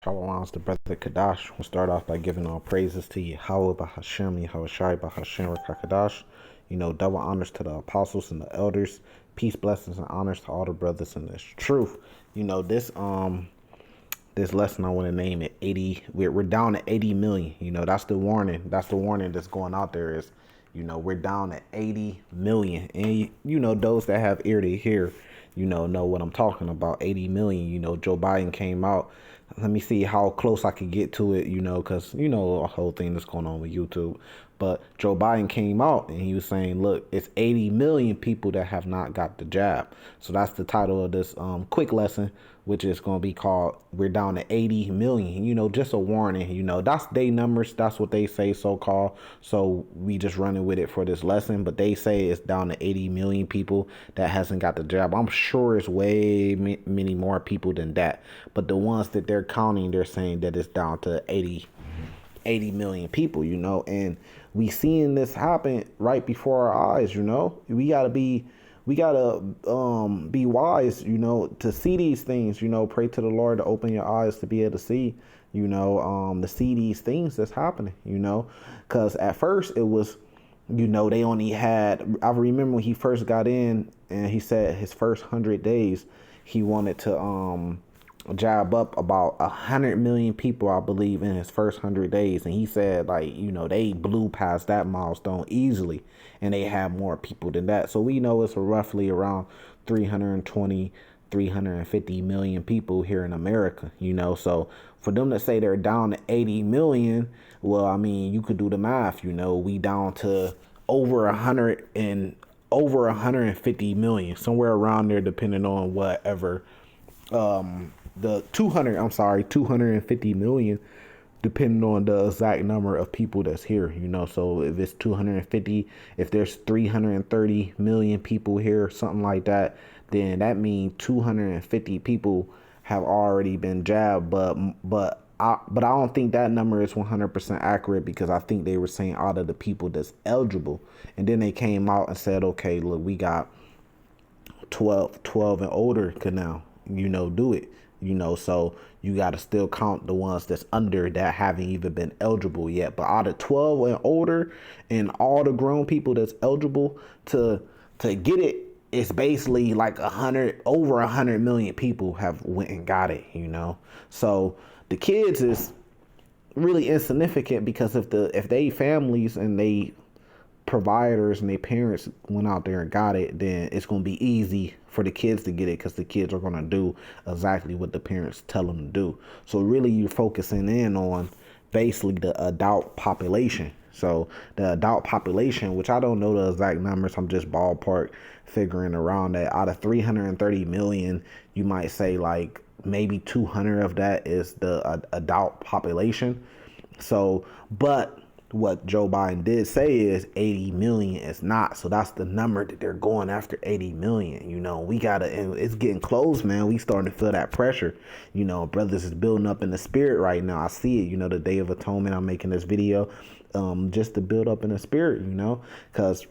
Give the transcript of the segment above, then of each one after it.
Shalom, it's the brother Kadash. We'll start off by giving all praises to Yahweh Bahashem, Yahweh Shai Bahashem Rakakadash. Double honors to the apostles and the elders. Peace, blessings, and honors to all the brothers in this truth. This lesson I want to name it 80. We're down to 80 million. That's the warning. That's the warning that's going out there is, we're down to 80 million. And those that have ear to hear, know what I'm talking about. 80 million. Joe Biden came out. Let me see how close I could get to it, because a whole thing that's going on with YouTube. But Joe Biden came out and he was saying, look, it's 80 million people that have not got the jab. So that's the title of this quick lesson, which is going to be called We're Down to 80 million. Just a warning. That's their numbers. That's what they say, so-called. So we just running with it for this lesson. But they say it's down to 80 million people that hasn't got the jab. I'm sure it's way many more people than that. But the ones that they're counting, they're saying that it's down to 80 million people, and we seeing this happen right before our eyes. We gotta be wise, to see these things. Pray to the Lord to open your eyes to be able to see, to see these things that's happening. Because at first it was, they only had. I remember when he first got in, and he said his first 100 days he wanted to jab up about 100 million people, I believe, in his first 100 days. And he said, they blew past that milestone easily, and they have more people than that. So we know it's roughly around 320, 350 million people here in America, So for them to say they're down to 80 million, well, I mean, you could do the math, we down to over 150 million, somewhere around there, depending on whatever, the 250 million, depending on the exact number of people that's here, So if it's 250, if there's 330 million people here, something like that, then that means 250 people have already been jabbed. But I don't think that number is 100% accurate, because I think they were saying out of the people that's eligible. And then they came out and said, okay, look, we got 12 and older could now, do it. So you got to still count the ones that's under that haven't even been eligible yet. But out of 12 and older, and all the grown people that's eligible to get it, it's basically like over 100 million people have went and got it, So the kids is really insignificant, because if they families and they providers and their parents went out there and got it, then it's going to be easy for the kids to get it, because the kids are going to do exactly what the parents tell them to do. So really you're focusing in on basically the adult population. So the adult population, which I don't know the exact numbers, I'm just ballpark figuring around that. Out of 330 million, you might say like maybe 200 of that is the adult population. So, but what Joe Biden did say is 80 million is not. So that's the number that they're going after, 80 million. We gotta, and it's getting close, man. We starting to feel that pressure. Brothers is building up in the spirit right now. I see it, the Day of Atonement, I'm making this video just to build up in the spirit, because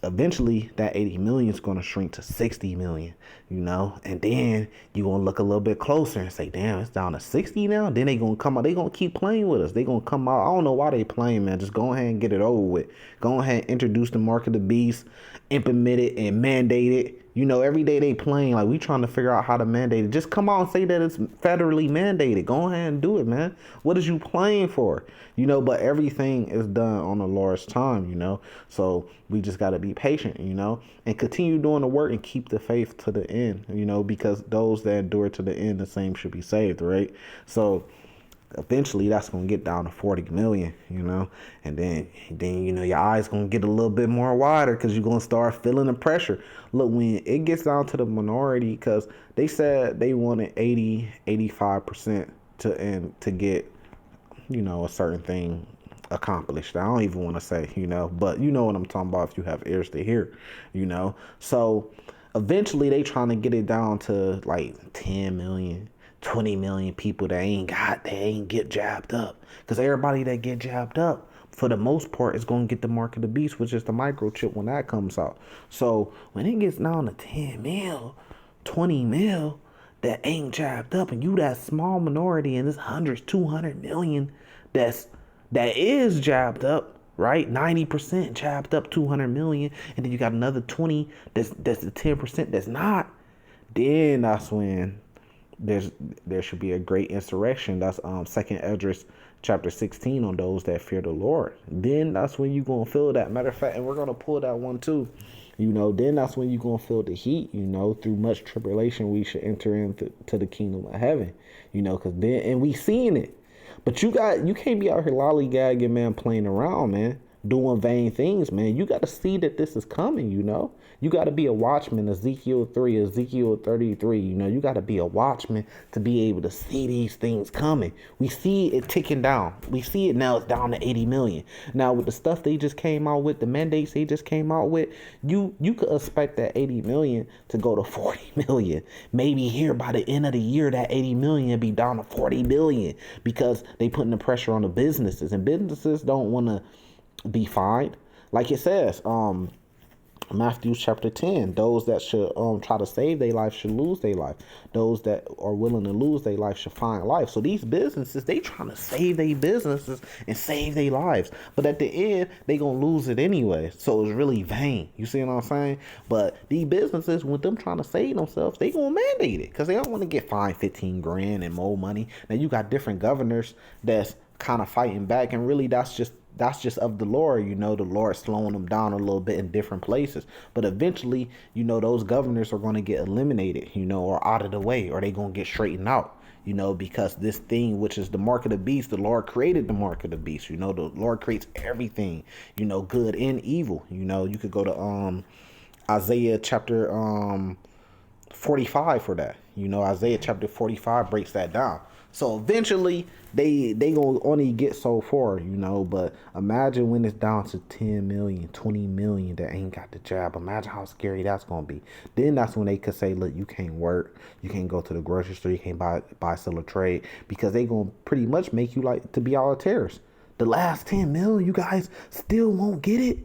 eventually that 80 million is going to shrink to 60 million, and then you're going to look a little bit closer and say, damn, it's down to 60 now. Then they going to come out. They going to keep playing with us. They going to come out. I don't know why they playing, man. Just go ahead and get it over with. Go ahead and introduce the mark of the beast, implement it and mandate it. Every day they playing, like we trying to figure out how to mandate it. Just come out and say that it's federally mandated. Go ahead and do it, man. What is you playing for? But everything is done on the Lord's time, So we just got to be patient, and continue doing the work and keep the faith to the end, because those that endure to the end, the same should be saved, right? So eventually that's going to get down to 40 million, and then your eyes going to get a little bit more wider, because you're going to start feeling the pressure. Look, when it gets down to the minority, because they said they wanted 85% to get, a certain thing accomplished. I don't even want to say, but you know what I'm talking about if you have ears to hear, So eventually they trying to get it down to like 10 million. 20 million people that ain't get jabbed up, because everybody that get jabbed up for the most part is going to get the mark of the beast, which is the microchip when that comes out. So when it gets down to 10 mil, 20 mil, that ain't jabbed up, and you that small minority, and this hundreds, 200 million that is jabbed up, right? 90% jabbed up, 200 million, and then you got another 20 that's the 10% that's not. Then that's when there should be a great insurrection. That's Second Esdras chapter 16 on those that fear the Lord. Then that's when you're gonna feel that. Matter of fact, and we're gonna pull that one too. Then that's when you're gonna feel the heat. Through much tribulation we should enter into the kingdom of heaven. Because then, and we seeing it. But you can't be out here lollygagging, man, playing around, man, doing vain things, man. You got to see that this is coming, You got to be a watchman, Ezekiel 3, Ezekiel 33, You got to be a watchman to be able to see these things coming. We see it ticking down. We see it now, it's down to 80 million. Now, with the stuff they just came out with, the mandates they just came out with, you could expect that 80 million to go to 40 million. Maybe here by the end of the year, that 80 million be down to 40 billion because they putting the pressure on the businesses, and businesses don't want to be fined. Like it says, Matthew chapter 10, those that should try to save their life should lose their life. Those that are willing to lose their life should find life. So these businesses, they trying to save their businesses and save their lives. But at the end, they going to lose it anyway. So it's really vain. You see what I'm saying? But these businesses, with them trying to save themselves, they going to mandate it because they don't want to get fined 15 grand and more money. Now you got different governors that's kind of fighting back, and really that's just of the Lord. The Lord slowing them down a little bit in different places, but eventually those governors are going to get eliminated, or out of the way, or they going to get straightened out, because this thing, which is the mark of the beast, the Lord created the mark of the beast. The Lord creates everything, good and evil. You could go to Isaiah chapter 45 for that. Isaiah chapter 45 breaks that down. So eventually they gonna only get so far, but imagine when it's down to 10 million, 20 million that ain't got the job. Imagine how scary that's gonna be. Then that's when they could say, look, you can't work, you can't go to the grocery store, you can't buy sell or trade, because they gonna pretty much make you like to be all a terrorist. The last 10 million, you guys still won't get it.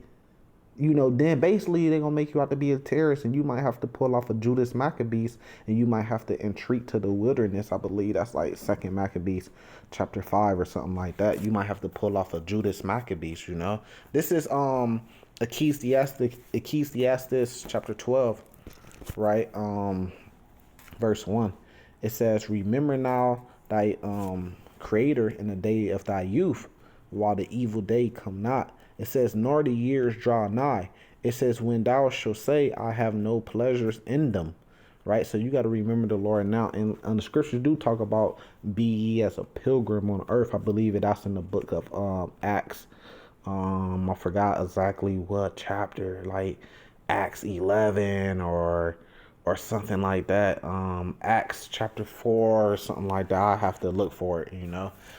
Then basically they're going to make you out to be a terrorist, and you might have to pull off a Judas Maccabees, and you might have to entreat to the wilderness. I believe that's like 2nd Maccabees chapter 5 or something like that. You might have to pull off a Judas Maccabees, This is Ecclesiastes chapter 12, right? Verse 1. It says, remember now thy creator in the day of thy youth, while the evil day come not. It says, nor the years draw nigh. It says, when thou shalt say, I have no pleasures in them. Right? So you got to remember the Lord now. And the scriptures do talk about be ye as a pilgrim on earth. I believe that's in the book of Acts. I forgot exactly what chapter, like Acts 11 or something like that. Acts chapter 4 or something like that. I have to look for it,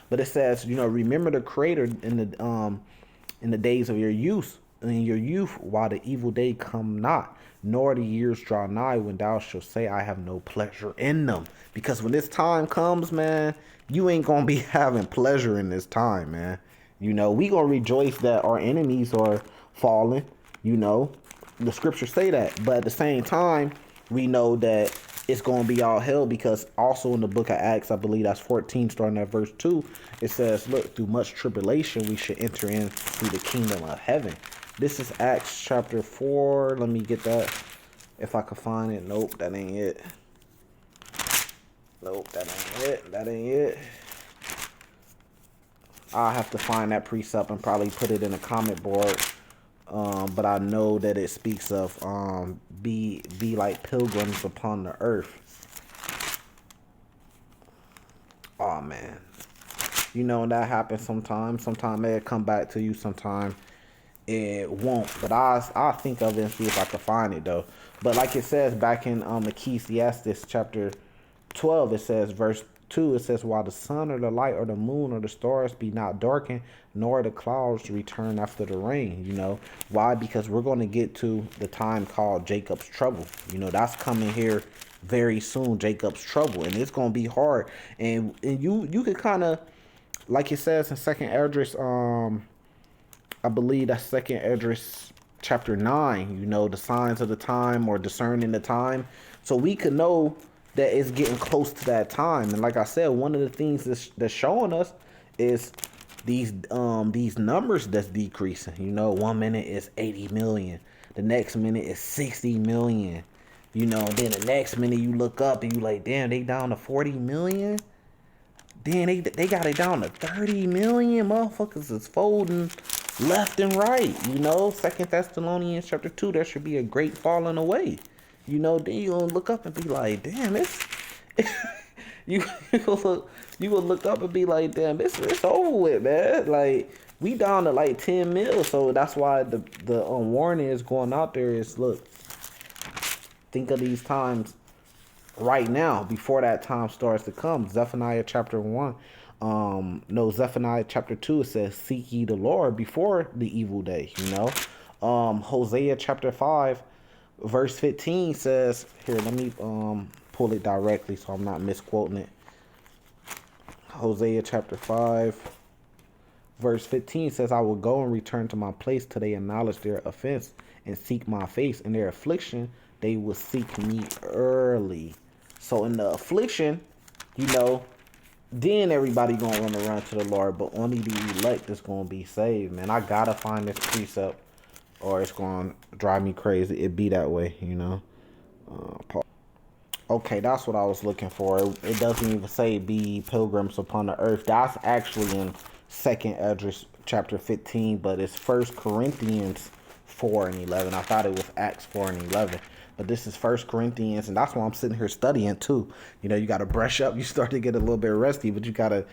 But it says, remember the creator in the days of your youth, while the evil day come not, nor the years draw nigh, when thou shalt say, I have no pleasure in them. Because when this time comes, man, you ain't gonna be having pleasure in this time, man. We gonna rejoice that our enemies are falling. The scriptures say that, but at the same time, we know that it's going to be all hell, because also in the book of Acts, I believe that's 14, starting at verse 2, it says, look, through much tribulation, we should enter in through the kingdom of heaven. This is Acts chapter 4. Let me get that if I can find it. Nope, that ain't it. Nope, that ain't it. That ain't it. I'll have to find that precept and probably put it in a comment board. But I know that it speaks of be like pilgrims upon the earth. Oh man, that happens sometimes. Sometimes it'll come back to you. Sometimes it won't. But I'll think of it and see if I can find it though. But like it says back in Ecclesiastes chapter 12, it says verse 2, it says, while the sun or the light or the moon or the stars be not darkened, nor the clouds return after the rain. Why? Because we're going to get to the time called Jacob's trouble. That's coming here very soon, Jacob's trouble, and it's going to be hard. And you could kind of, like it says in 2nd Esdras, I believe that's 2nd Esdras chapter 9, the signs of the time, or discerning the time. So we could know that it's getting close to that time. And like I said, one of the things that's showing us is these numbers that's decreasing. You know, 1 minute is 80 million, the next minute is 60 million. You know, then the next minute you look up and you like, damn, they down to 40 million. Then they got it down to 30 million. Motherfuckers is folding left and right. You know, Second Thessalonians chapter 2, there should be a great falling away. You know, then you gonna look up and be like, damn, it's you you will look up and be like, damn, it's over with, man. Like, we down to like 10 mil. So that's why the warning is going out there is, look, think of these times right now before that time starts to come. Zephaniah chapter 1. No, Zephaniah chapter 2, it says, seek ye the Lord before the evil day, you know. Hosea chapter 5, verse 15 says, here, let me pull it directly so I'm not misquoting it. Hosea chapter 5, verse 15 says, I will go and return to my place till they acknowledge their offense and seek my face. In their affliction, they will seek me early. So in the affliction, you know, then everybody gonna want to run to the Lord, but only the elect is gonna be saved, man. I gotta find this precept or it's gonna drive me crazy. It be that way, you know. Okay, that's what I was looking for. It doesn't even say be pilgrims upon the earth. That's actually in Second Esdras chapter 15, but it's First Corinthians 4 and 11. I thought it was Acts 4 and 11. But this is First Corinthians, and that's why I'm sitting here studying too. You know, you got to brush up. You start to get a little bit rusty, but you gotta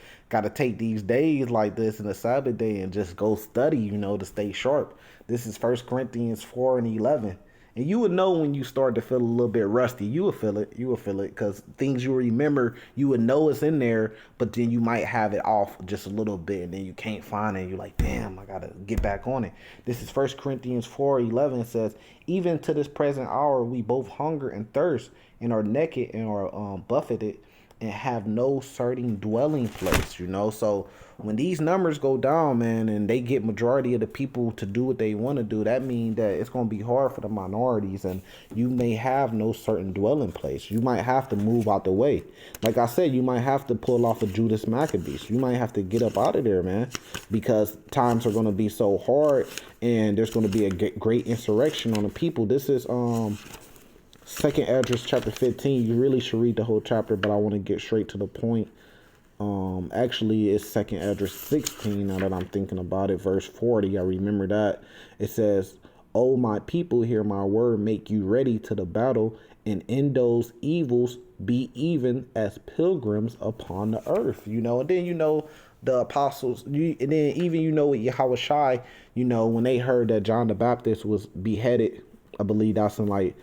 take these days like this and the Sabbath day and just go study. You know, to stay sharp. This is First Corinthians 4 and 11. And you would know when you start to feel a little bit rusty. You would feel it. You would feel it because things you remember, you would know it's in there, but then you might have it off just a little bit, and then you can't find it. And you're like, damn, I gotta get back on it. This is First Corinthians 4:11. It says, even to this present hour, we both hunger and thirst, and are naked and are buffeted, and have no certain dwelling place. You know, so when these numbers go down, man, and they get majority of the people to do what they want to do, that means that it's going to be hard for the minorities, and you may have no certain dwelling place. You might have to move out the way. Like I said, you might have to pull off a Judas Maccabees. You might have to get up out of there, man, because times are going to be so hard, and there's going to be a great insurrection on the people. This is Second Esdras chapter 15. You really should read the whole chapter, but I want to get straight to the point. Actually, it's Second Esdras 16. Now that I'm thinking about it, verse 40. I remember that it says, "O my people, hear my word. Make you ready to the battle, and in those evils be even as pilgrims upon the earth." You know, and then you know the apostles. And then even you know with Yahushua, you know when they heard that John the Baptist was beheaded. I believe that's in like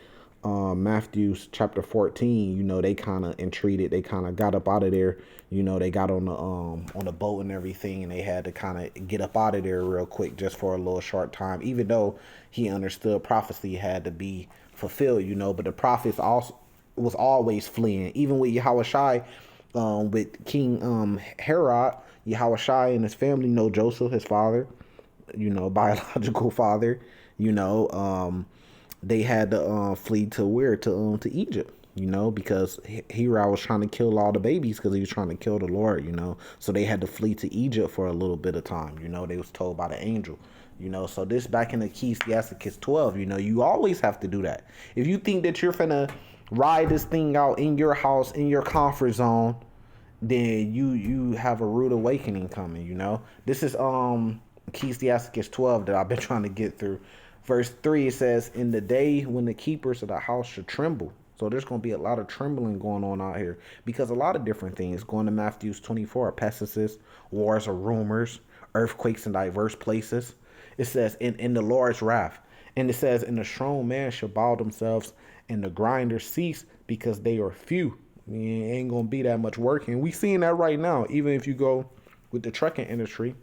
Matthew chapter 14, you know, they kind of entreated, they kind of got up out of there, you know, they got on the boat and everything, and they had to kind of get up out of there real quick just for a little short time, even though he understood prophecy had to be fulfilled, you know, but the prophets also was always fleeing, even with Yahushua, with King Herod. Yahushua and his family know Joseph, his father, you know, biological father, you know, they had to flee to where? To Egypt, you know, because Herod was trying to kill all the babies because he was trying to kill the Lord, you know. So they had to flee to Egypt for a little bit of time, you know. They was told by the angel, you know. So this back in the Ecclesiastes 12, you know, you always have to do that. If you think that you're finna ride this thing out in your house, in your comfort zone, then you have a rude awakening coming, you know. This is Ecclesiastes 12 that I've been trying to get through. Verse 3, it says, in the day when the keepers of the house should tremble. So there's going to be a lot of trembling going on out here because a lot of different things going to Matthew 24, pestilences, wars or rumors, earthquakes in diverse places. It says in the Lord's wrath. And it says, and the strong man shall bow themselves and the grinders cease because they are few. It ain't going to be that much work. And we seeing that right now. Even if you go with the trucking industry,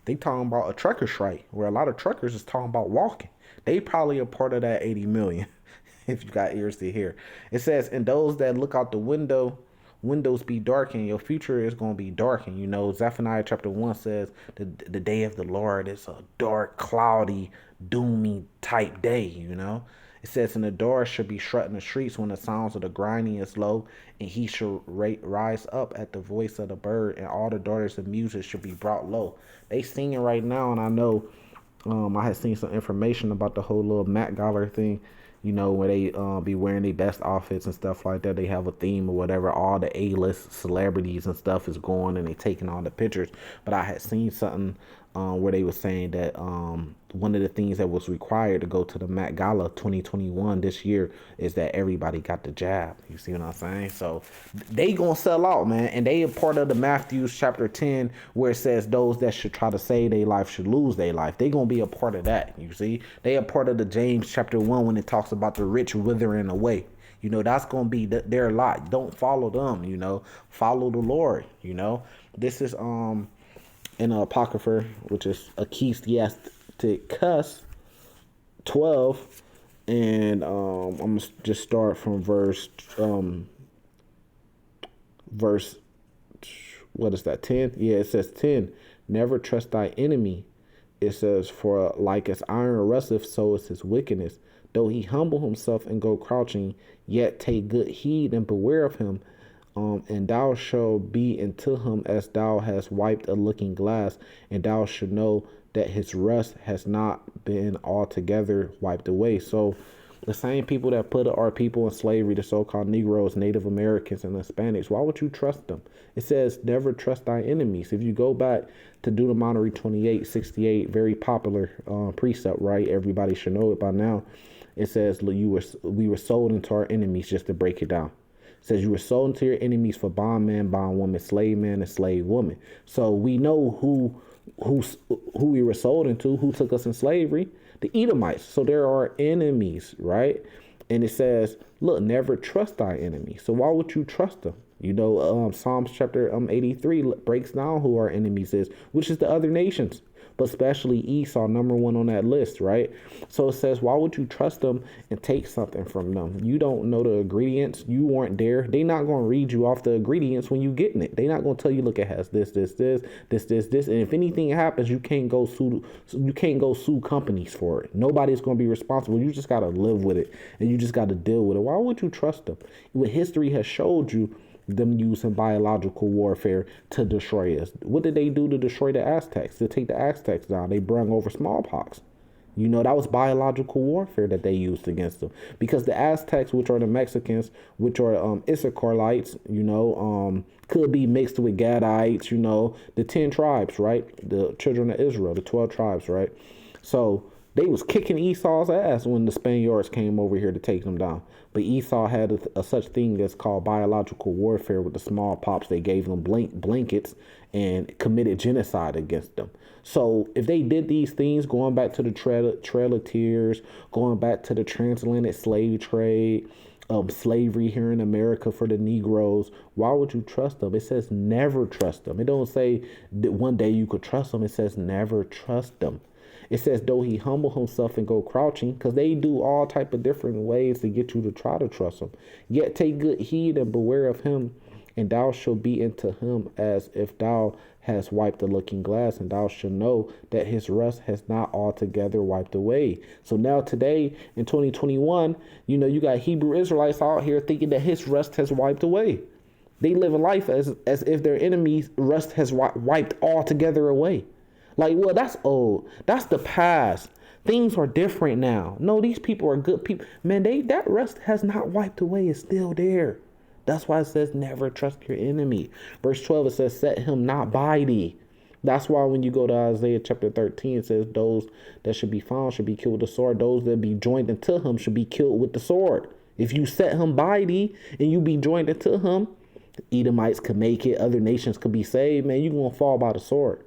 they talking about a trucker strike where a lot of truckers is talking about walking. They probably a part of that 80 million, if you got ears to hear. It says, and those that look out the windows be darkened. Your future is going to be darkened. You know, Zephaniah chapter 1 says the day of the Lord is a dark, cloudy, doomy type day, you know. It says, and the doors should be shut in the streets when the sounds of the grinding is low, and he should rise up at the voice of the bird, and all the daughters of music should be brought low. They singing right now, and I know I had seen some information about the whole little Matt Gala thing, where they be wearing their best outfits and stuff like that. They have a theme or whatever. All the A-list celebrities and stuff is going and they taking all the pictures. But I had seen something where they were saying that one of the things that was required to go to the Met Gala 2021 this year is that everybody got the jab. You see what I'm saying? So they gonna sell out, man. And they are part of the Matthew chapter 10 where it says those that should try to save their life should lose their life. They gonna be a part of that. You see? They are part of the James chapter 1 when it talks about the rich withering away. That's going to be their lot. Don't follow them, follow the Lord, This is in the Apocrypha, which is Ecclesiasticus 12. And I'm going to just start from verse, what is that, 10? Yeah, it says 10. Never trust thy enemy. It says, for like as iron rusteth, so is his wickedness. Though he humble himself and go crouching, yet take good heed and beware of him. And thou shalt be unto him as thou hast wiped a looking glass, and thou shalt know that his rust has not been altogether wiped away. So the same people that put our people in slavery, the so-called Negroes, Native Americans, and Hispanics, why would you trust them? It says, never trust thy enemies. If you go back to Deuteronomy 28:68, very popular precept, right? Everybody should know it by now. It says, we were sold into our enemies, just to break it down. It says you were sold into your enemies for bondman, bondwoman, slave man, and slave woman. So we know who we were sold into, who took us in slavery, the Edomites. So there are enemies, right? And it says, look, never trust thy enemy. So why would you trust them? Psalms chapter 83 breaks down who our enemies is, which is the other nations, but especially Esau, number one on that list, right? So it says, why would you trust them and take something from them? You don't know the ingredients. You weren't there. They're not going to read you off the ingredients when you getting it. They're not going to tell you, look, it has this. And if anything happens, you can't go sue companies for it. Nobody's going to be responsible. You just got to live with it, and you just got to deal with it. Why would you trust them? What history has showed you, them using biological warfare to destroy us. What did they do to destroy the Aztecs? To take the Aztecs down, they brung over smallpox. That was biological warfare that they used against them. Because the Aztecs, which are the Mexicans, which are Issacharites, could be mixed with Gadites, the 10 tribes, right? The children of Israel, the 12 tribes, right? So they was kicking Esau's ass when the Spaniards came over here to take them down. But Esau had a such thing that's called biological warfare with the smallpox. They gave them blankets and committed genocide against them. So if they did these things, going back to the Trail of Tears, going back to the transatlantic slave trade, slavery here in America for the Negroes, why would you trust them? It says never trust them. It don't say that one day you could trust them. It says never trust them. It says, though he humble himself and go crouching, because they do all type of different ways to get you to try to trust him. Yet take good heed and beware of him, and thou shalt be unto him as if thou hast wiped the looking glass, and thou shalt know that his rust has not altogether wiped away. So now today in 2021, you got Hebrew Israelites out here thinking that his rust has wiped away. They live a life as if their enemy's rust has wiped altogether away. Like, well, that's old. That's the past. Things are different now. No, these people are good people. Man, that rust has not wiped away. It's still there. That's why it says never trust your enemy. Verse 12, it says, set him not by thee. That's why when you go to Isaiah chapter 13, it says those that should be found should be killed with the sword. Those that be joined unto him should be killed with the sword. If you set him by thee and you be joined unto him, the Edomites could make it. Other nations could be saved. Man, you're going to fall by the sword.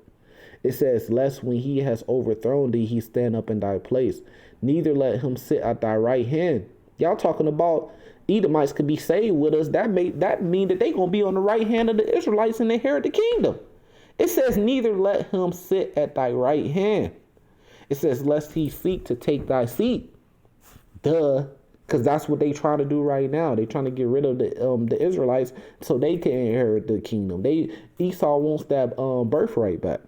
It says, lest when he has overthrown thee, he stand up in thy place. Neither let him sit at thy right hand. Y'all talking about Edomites could be saved with us. That mean that they going to be on the right hand of the Israelites and inherit the kingdom. It says, neither let him sit at thy right hand. It says, lest he seek to take thy seat. Duh. Because that's what they trying to do right now. They trying to get rid of the Israelites so they can inherit the kingdom. Esau wants that birthright back.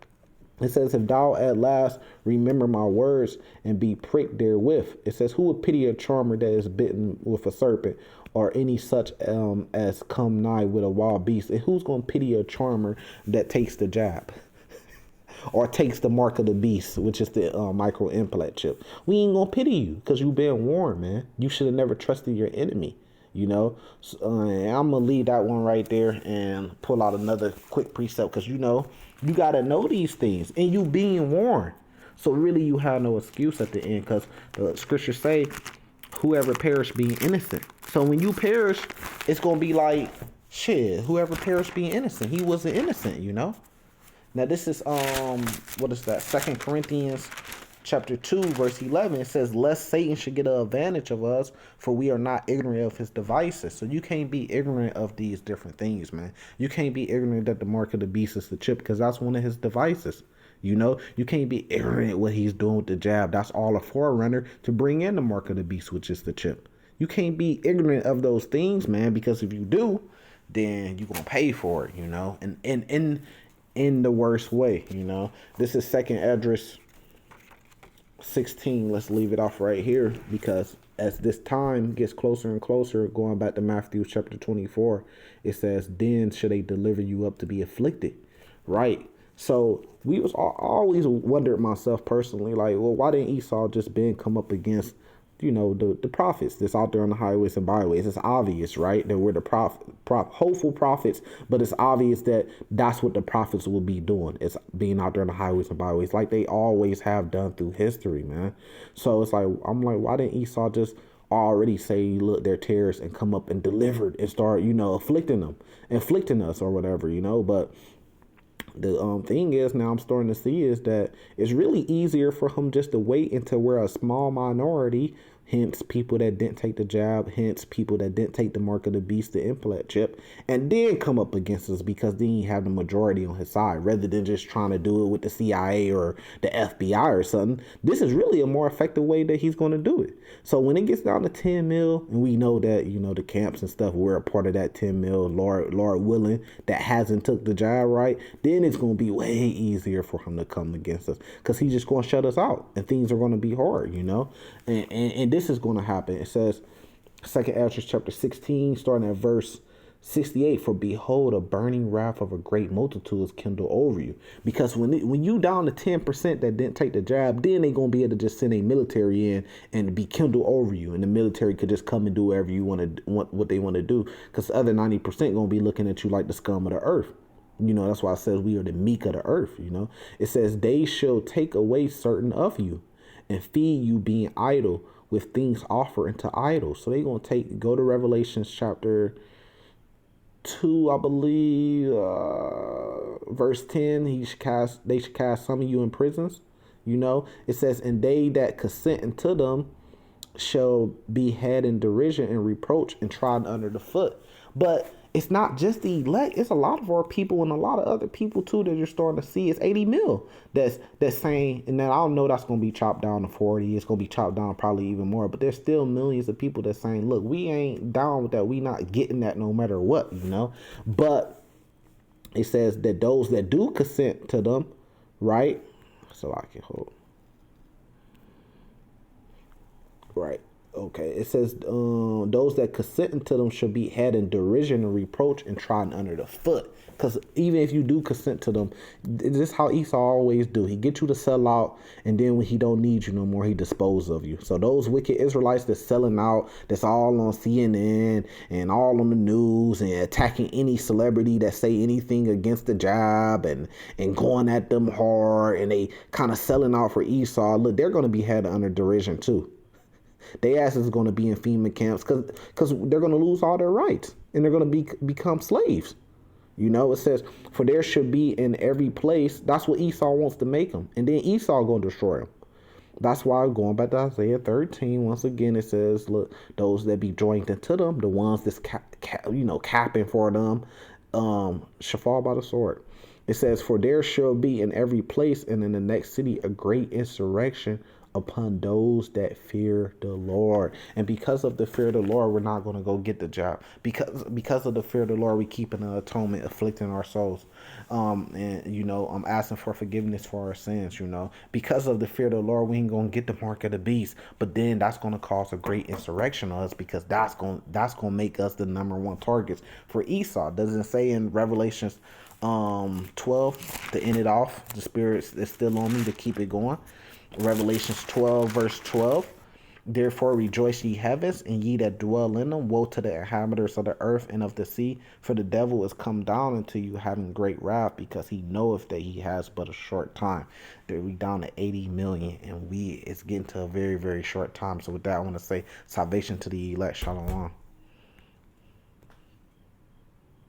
It says, if thou at last remember my words and be pricked therewith. It says, who would pity a charmer that is bitten with a serpent, or any such as come nigh with a wild beast? And who's going to pity a charmer that takes the jab? Or takes the mark of the beast, which is the micro implant chip? We ain't going to pity you because you've been warned, man. You should have never trusted your enemy. You know, so, I'm gonna leave that one right there and pull out another quick precept, because you know you gotta know these things and you being warned. So really, you have no excuse at the end, because the scriptures say, "Whoever perish being innocent." So when you perish, it's gonna be like, shit. Whoever perished being innocent, he wasn't innocent. You know. Now this is what is that? 2 Corinthians chapter 2 verse 11. It says, lest Satan should get an advantage of us, for we are not ignorant of his devices. So you can't be ignorant of these different things, man. You can't be ignorant that the mark of the beast is the chip, because that's one of his devices. You know, you can't be ignorant what he's doing with the jab. That's all a forerunner to bring in the mark of the beast, which is the chip. You can't be ignorant of those things, man, because if you do, then you're gonna pay for it, you know, and in the worst way, you know. This is 2nd Esdras 16. Let's leave it off right here, because as this time gets closer and closer, going back to Matthew chapter 24, it says, then should they deliver you up to be afflicted, right? So we was always wondered, myself personally, like, well, why didn't Esau just come up against, you know, the prophets that's out there on the highways and byways? It's obvious, right, that we're the hopeful prophets, but it's obvious that that's what the prophets will be doing. It's being out there on the highways and byways, like they always have done through history, man. So it's like, I'm like, why didn't Esau just already say, look, they're terrorists, and come up and delivered and start, you know, afflicting us or whatever, you know? But the thing is, now I'm starting to see is that it's really easier for him just to wait until we're a small minority, hence people that didn't take the jab, hence people that didn't take the mark of the beast, the implant chip, and then come up against us, because then you have the majority on his side, rather than just trying to do it with the CIA or the FBI or something. This is really a more effective way that he's going to do it. So when it gets down to 10 mil, and we know that, you know, the camps and stuff, we're a part of that 10 mil, Lord willing, that hasn't took the jab, right? Then it's going to be way easier for him to come against us, because he's just going to shut us out, and things are going to be hard, you know? And this is going to happen. It says, 2nd Esdras chapter 16, starting at verse 68, for behold, a burning wrath of a great multitude is kindled over you. Because when you down to 10% that didn't take the jab, then they going to be able to just send a military in and be kindled over you. And the military could just come and do whatever you want what they want to do. Because the other 90% going to be looking at you like the scum of the earth. You know, that's why it says we are the meek of the earth, you know. It says, they shall take away certain of you and feed you being idle with things offered unto idols. So they going to go to Revelations chapter 2, I believe, verse 10. They should cast some of you in prisons. You know, it says, and they that consent unto them shall be had in derision and reproach and trodden under the foot. But it's not just the elect. It's a lot of our people and a lot of other people too that you're starting to see. It's 80 mil that's saying, and then I don't know, that's going to be chopped down to 40. It's going to be chopped down probably even more. But there's still millions of people that's saying, look, we ain't down with that. We not getting that no matter what, you know. But it says that those that do consent to them, right? So I can hold. Right. Okay. It says those that consent unto them shall be had in derision and reproach and trodden under the foot. Because even if you do consent to them, this is how Esau always do. He get you to sell out, and then when he don't need you no more, he dispose of you. So those wicked Israelites that's selling out, that's all on CNN and all on the news and attacking any celebrity that say anything against the job and going at them hard, and they kind of selling out for Esau. Look, they're going to be had under derision too. They ass is going to be in FEMA camps because they're going to lose all their rights, and they're going to become slaves. You know, it says, for there should be in every place. That's what Esau wants to make them. And then Esau going to destroy them. That's why, going back to Isaiah 13, once again, it says, look, those that be joined into them, the ones that's, capping for them, shall fall by the sword. It says, for there shall be in every place and in the next city a great insurrection upon those that fear the Lord. And because of the fear of the Lord, we're not going to go get the job. Because of the fear of the Lord, we keeping an atonement, afflicting our souls. And I'm asking for forgiveness for our sins, Because of the fear of the Lord, we ain't gonna get the mark of the beast. But then that's gonna cause a great insurrection on us, because that's gonna make us the number one targets for Esau. Doesn't say in Revelations 12 to end it off. The spirit is still on me to keep it going. Revelations 12 verse 12. Therefore rejoice, ye heavens, and ye that dwell in them. Woe to the inhabitants of the earth and of the sea, for the devil is come down unto you having great wrath, because he knoweth that he has but a short time. There we down to 80 million, and it's getting to a very, very short time. So with that, I want to say salvation to the elect. Shalom.